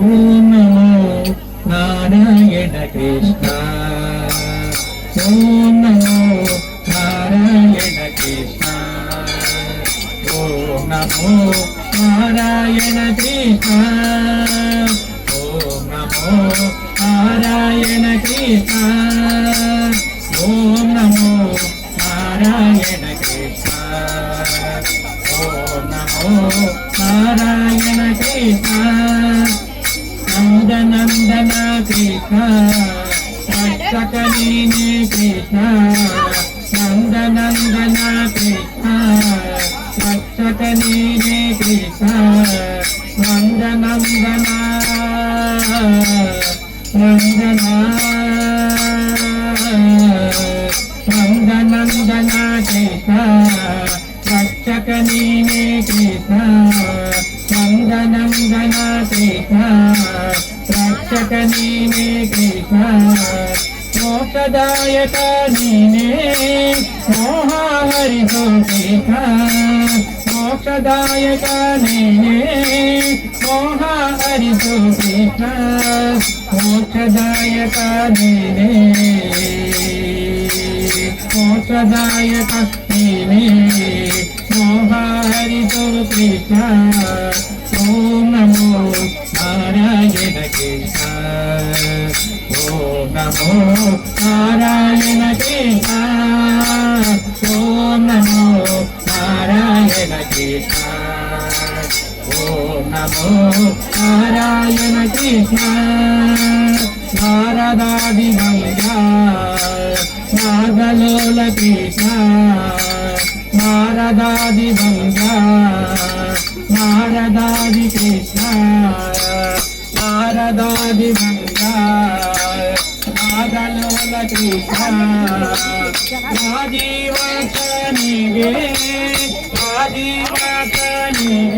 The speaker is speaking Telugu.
ఓం నమో నారాయణ కృష్ణ ఓం నమో నారాయణ కృష్ణ ఓం నమో నారాయణ కృష్ణ ఓం నమో నారాయణ కృష్ణ ఓం నమో నారాయణ కృష్ణ ఓం నమో నారాయణ కృష్ణ నందనందన కృష్ణ రక్షక నీనే కృష్ణ నందనందన కృష్ణ రక్షక నీనే కృష్ణ నందనందన నందన నందనందన కృష్ణ రక్షక నీనే కృష్ణ నందనందన కృష్ణ రక్షక నీనే కృష్ణ మోక్షదాయక నీనే మోహరి కృష్ణ మోక్షదాయక నీనే మోహరి కృష్ణ మోక్షదాయక నీనే మోక్షదాయక నీనే మోహరి కృష్ణ ఓం నమో నారాయణ కృష్ణ ఓం నమో నారాయణ కృష్ణ ఓం నమో నారాయణ కృష్ణ ఓం నమో నారాయణ కృష్ణ నారదాది గంగా నాగలోల కృష్ణ నారదాది గంగా నారదాది కృష్ణ నారదాది గంగా నాగలోల కృష్ణ రాజీవక నీవే రాజీవక నీవే